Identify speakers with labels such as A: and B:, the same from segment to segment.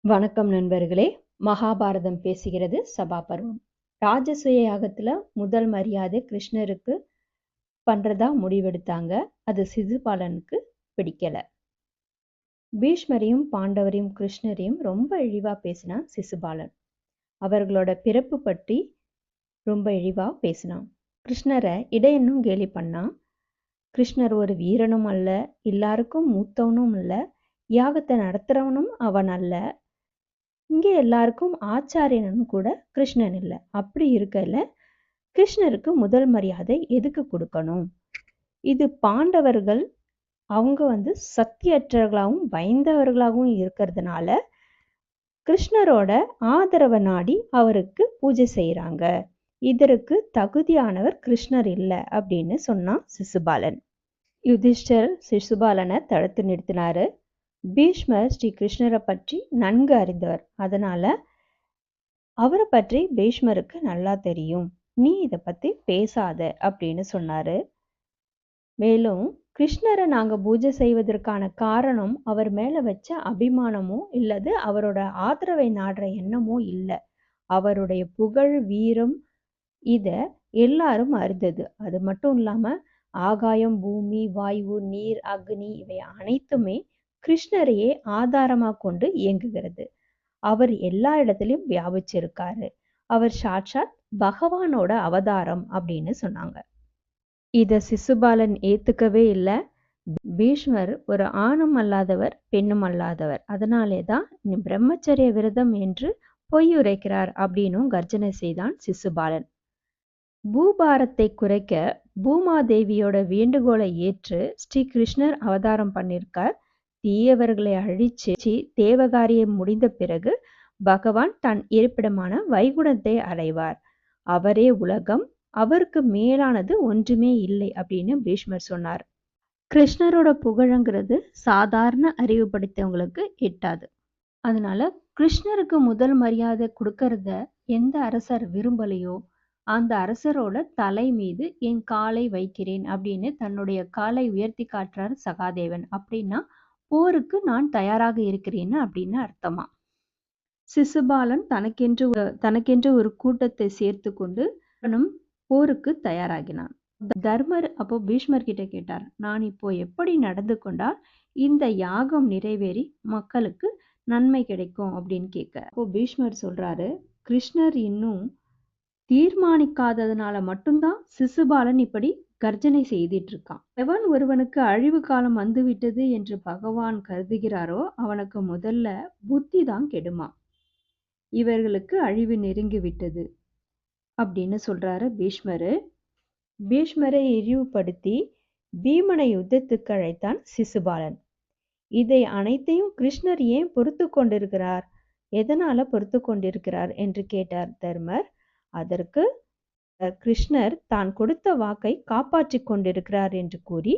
A: வணக்கம் நண்பர்களே. மகாபாரதம் பேசுகிறது சபாபர்வம். ராஜசூய யாகத்துல முதல் மரியாதை கிருஷ்ணருக்கு பண்றதா முடிவெடுத்தாங்க. அது சிசுபாலனுக்கு பிடிக்கல. பீஷ்மரையும் பாண்டவரையும் கிருஷ்ணரையும் ரொம்ப இழிவா பேசினான் சிசுபாலன். அவர்களோட பிறப்பு பற்றி ரொம்ப இழிவா பேசினான். கிருஷ்ணரை இடையனும் கேலி பண்ணான். கிருஷ்ணர் ஒரு வீரனும் அல்ல, எல்லாருக்கும் மூத்தவனும் இல்ல, யாகத்தை நடத்துறவனும் அவன் அல்ல, இங்கே எல்லாருக்கும் ஆச்சாரியனும் கூட கிருஷ்ணன் இல்லை. அப்படி இருக்கல கிருஷ்ணருக்கு முதல் மரியாதை எதுக்கு கொடுக்கணும்? இது பாண்டவர்கள் அவங்க சக்தியற்றவர்களாகவும் பயந்தவர்களாகவும் இருக்கிறதுனால கிருஷ்ணரோட ஆதரவை நாடி அவருக்கு பூஜை செய்யறாங்க. இதற்கு தகுதியானவர் கிருஷ்ணர் இல்லை அப்படின்னு சொன்னான் சிசுபாலன். யுதிஷ்டர் சிசுபாலனை தடுத்து நிறுத்தினாரு. பீஷ்மர் ஸ்ரீ கிருஷ்ணரை பற்றி நன்கு அறிந்தவர். அதனால அவரை பற்றி பீஷ்மருக்கு நல்லா தெரியும், நீ இதை பத்தி பேசாத அப்படின்னு சொன்னாரு. மேலும் கிருஷ்ணரை நாங்க பூஜை செய்வதற்கான காரணம் அவர் மேல வச்ச அபிமானமோ இல்லது அவரோட ஆதரவை நாடுற எண்ணமோ இல்லை. அவருடைய புகழ் வீரம் இத எல்லாரும் அறிந்தது. அது மட்டும் இல்லாம ஆகாயம், பூமி, வாயு, நீர், அக்னி இவை அனைத்துமே கிருஷ்ணரையே ஆதாரமா கொண்டு இயங்குகிறது. அவர் எல்லா இடத்துலயும் வியாபிச்சிருக்காரு. அவர் சாட்சாத் பகவானோட அவதாரம் அப்படின்னு சொன்னாங்க. இத சிசுபாலன் ஏத்துக்கவே இல்லை. பீஷ்மர் ஒரு ஆணும் அல்லாதவர், பெண்ணும் அல்லாதவர், அதனாலேதான் பிரம்மச்சரிய விரதம் என்று பொய் உரைக்கிறார் அப்படின்னும் கர்ஜனை செய்தான் சிசுபாலன். பூபாரத்தை குறைக்க பூமாதேவியோட வேண்டுகோளை ஏற்று ஸ்ரீ கிருஷ்ணர் அவதாரம் பண்ணியிருக்கார். தீயவர்களை அழிச்சு தேவகாரியம் முடிந்த பிறகு பகவான் தன் இருப்பிடமான வைகுண்டத்தை அடைவார். அவரே உலகம், அவருக்கு மேலானது ஒன்றுமே இல்லை அப்படின்னு பீஷ்மர் சொன்னார். கிருஷ்ணரோட புகழங்கிறது சாதாரண அறிவு படைத்தவங்களுக்கு எட்டாது. அதனால கிருஷ்ணருக்கு முதல் மரியாதை கொடுக்கறத எந்த அரசர் விரும்பலையோ அந்த அரசரோட தலை மீது என் காலை வைக்கிறேன் அப்படின்னு தன்னுடைய காலை உயர்த்தி காட்டுறார் சகாதேவன். அப்படின்னா போருக்கு நான் தயாராக இருக்கிறேன்னு அப்படின்னு அர்த்தமா. சிசுபாலன் தனக்கென்று ஒரு கூட்டத்தை சேர்த்து கொண்டு போருக்கு தயாராகினான். தர்மர் அப்போ பீஷ்மர் கிட்ட கேட்டார், நான் இப்போ எப்படி நடந்து கொண்டால் இந்த யாகம் நிறைவேறி மக்களுக்கு நன்மை கிடைக்கும் அப்படின்னு கேட்க. அப்போ பீஷ்மர் சொல்றாரு, கிருஷ்ணர் இன்னும் தீர்மானிக்காததுனால மட்டும்தான் சிசுபாலன் இப்படி கர்ஜனை செய்துட்டு இருக்கான். எவன் ஒருவனுக்கு அழிவு காலம் வந்துவிட்டது என்று பகவான் கருதுகிறாரோ அவனுக்கு முதல்ல புத்தி தான் கெடுமா. இவர்களுக்கு அழிவு நெருங்கி விட்டது அப்படின்னு சொல்றாரு பீஷ்மரு. பீஷ்மரை இழிவுபடுத்தி பீமனை யுத்தத்துக்கு அழைத்தான் சிசுபாலன். இதை அனைத்தையும் கிருஷ்ணர் ஏன் பொறுத்து கொண்டிருக்கிறார், எதனால பொறுத்து கொண்டிருக்கிறார் என்று கேட்டார் தர்மர். அதற்கு கிருஷ்ணர் தான் கொடுத்த வாக்கை காப்பாற்றி கொண்டிருக்கிறார் என்று கூறி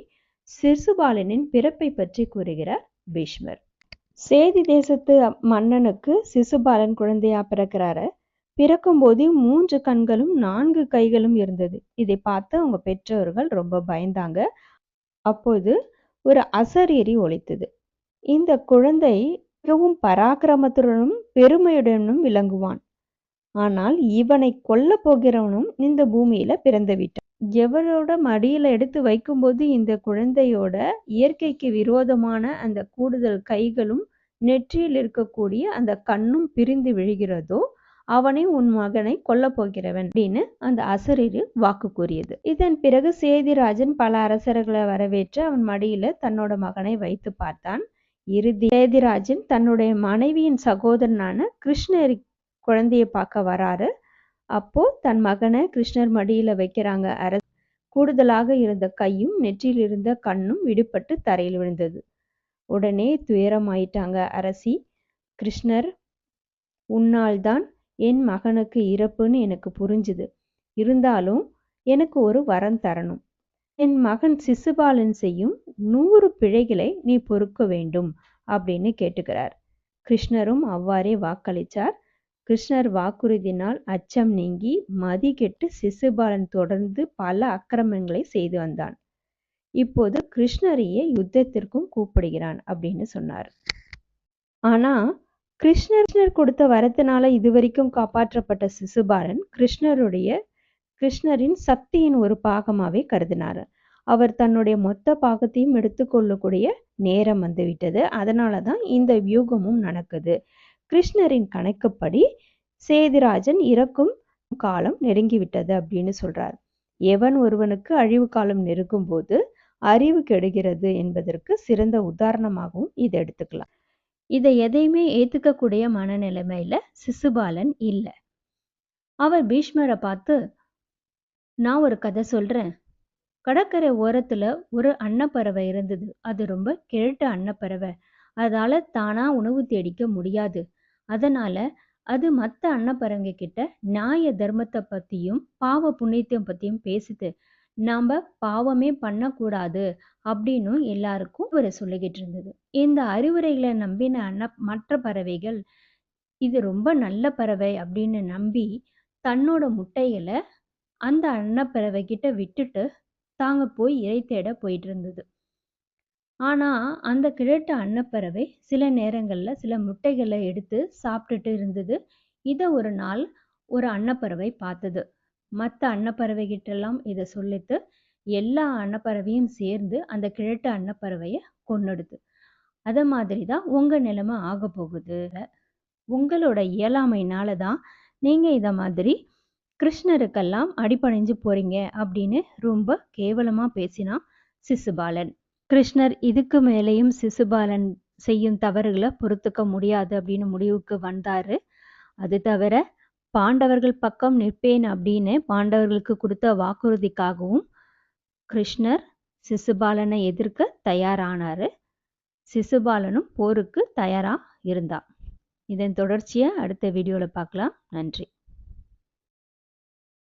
A: சிசுபாலனின் பிறப்பை பற்றி கூறுகிறார் பீஷ்மர். சேதி தேசத்து மன்னனுக்கு சிசுபாலன் குழந்தையா பிறக்கிறாரு. பிறக்கும்போது 3 கண்களும் 4 கைகளும் இருந்தது. இதை பார்த்து அவங்க பெற்றோர்கள் ரொம்ப பயந்தாங்க. அப்போது ஒரு அசரீரி ஒலித்தது. இந்த குழந்தை மிகவும் பராக்கிரமத்துடனும் பெருமையுடனும் விளங்குவான். ஆனால் இவனை கொல்ல போகிறவனும் இந்த பூமியில பிறந்து விட்டான். எவரோட மடியில எடுத்து வைக்கும்போது இந்த குழந்தையோட இயற்கைக்கு விரோதமான அந்த கூடுதல் கைகளும் நெற்றியில் இருக்கக்கூடிய அந்த கண்ணும் பிரிந்து விழுகிறதோ அவனை உன் மகனை கொல்ல போகிறவன் அப்படின்னு அந்த அசரீரி வாக்கு கூறியது. இதன் பிறகு சேதிராஜன் பல அரசர்களை வரவேற்று அவன் மடியில தன்னோட மகனை வைத்து பார்த்தான். இறுதி சேதிராஜன் தன்னுடைய மனைவியின் சகோதரனான கிருஷ்ணர் குழந்தைய பார்க்க வராரு. அப்போ தன் மகனை கிருஷ்ணர் மடியில வைக்கிறாங்க. கூடுதலாக இருந்த கையும் நெற்றியில் இருந்த கண்ணும் விடுபட்டு தரையில் விழுந்தது. உடனே துயரமாயிட்டாங்க அரசி. கிருஷ்ணர், உன்னால் தான் என் மகனுக்கு இறப்புன்னு எனக்கு புரிஞ்சுது, இருந்தாலும் எனக்கு ஒரு வரம் தரணும். என் மகன் சிசுபாலன் செய்யும் 100 பிழைகளை நீ பொறுக்க வேண்டும் அப்படின்னு கேட்டுக்கிறார். கிருஷ்ணரும் அவ்வாறே வாக்களித்தார். கிருஷ்ணர் வாக்குறுதினால் அச்சம் நீங்கி மதி கெட்டு சிசுபாலன் தொடர்ந்து பல அக்கிரமங்களை செய்து வந்தான். இப்போது கிருஷ்ணரையே யுத்தத்திற்கும் கூப்பிடுகிறான் அப்படின்னு சொன்னார். ஆனா கிருஷ்ணர் கொடுத்த வரத்தினால இதுவரைக்கும் காப்பாற்றப்பட்ட சிசுபாலன் கிருஷ்ணரின் சக்தியின் ஒரு பாகமாவே கருதினார். அவர் தன்னுடைய மொத்த பாகத்தையும் எடுத்துக்கொள்ளக்கூடிய நேரம் வந்துவிட்டது. அதனாலதான் இந்த வியூகமும் நடக்குது. கிருஷ்ணரின் கணக்குப்படி சேதிராஜன் இறக்கும் காலம் நெருங்கிவிட்டது அப்படின்னு சொல்றார். எவன் ஒருவனுக்கு அழிவு காலம் நெருங்கும் போது அறிவு கெடுகிறது என்பதற்கு சிறந்த உதாரணமாகவும் இதை எடுத்துக்கலாம். இதை எதையுமே ஏத்துக்கக்கூடிய மனநிலைமையில சிசுபாலன் இல்லை. அவர் பீஷ்மரை பார்த்து, நான் ஒரு கதை சொல்றேன். கடற்கரை ஓரத்துல ஒரு அன்னப்பறவை இருந்தது. அது ரொம்ப கிழட்ட அன்னப்பறவை. அதால தானா உணவு தேடிக்க முடியாது. அதனால அது மற்ற அன்னப்பறவைங்க கிட்ட நியாய தர்மத்தை பத்தியும் பாவ புண்ணியத்தையும் பத்தியும் பேசுது. நாம பாவமே பண்ணக்கூடாது அப்படின்னு எல்லாருக்கும் ஒரு சொல்லிக்கிட்டு இருந்தது. இந்த அறிவுரைகளை நம்பின மற்ற பறவைகள் இது ரொம்ப நல்ல பறவை அப்படின்னு நம்பி தன்னோட முட்டைகளை அந்த அன்னப்பறவை கிட்ட விட்டுட்டு தாங்க போய் இறை தேட போயிட்டு இருந்தது. ஆனா அந்த கிழட்டு அன்னப்பறவை சில நேரங்கள்ல சில முட்டைகளை எடுத்து சாப்பிட்டுட்டு இருந்தது. இதை ஒரு நாள் ஒரு அன்னப்பறவை பார்த்தது. மற்ற அன்னப்பறவை கிட்ட எல்லாம் இதை சொல்லிட்டு எல்லா அன்னப்பறவையும் சேர்ந்து அந்த கிழட்டு அன்னப்பறவைய கொன்னுடுது. அத மாதிரிதான் உங்க நிலைமை ஆக போகுது. உங்களோட இயலாமையினால தான் நீங்க இத மாதிரி கிருஷ்ணருக்கெல்லாம் அடிபணிஞ்சு போறீங்க அப்படின்னு ரொம்ப கேவலமா பேசினான் சிசுபாலன். கிருஷ்ணர் இதுக்கு மேலேயும் சிசுபாலன் செய்யும் தவறுகளை பொறுத்துக்க முடியாது அப்படின்னு முடிவுக்கு வந்தாரு. அது தவிர பாண்டவர்கள் பக்கம் நிற்பேன் அப்படின்னு பாண்டவர்களுக்கு கொடுத்த வாக்குறுதிக்காகவும் கிருஷ்ணர் சிசுபாலனை எதிர்க்க தயாரானாரு. சிசுபாலனும் போருக்கு தயாரா இருந்தான். இதன் தொடர்ச்சியை அடுத்த வீடியோல பார்க்கலாம். நன்றி.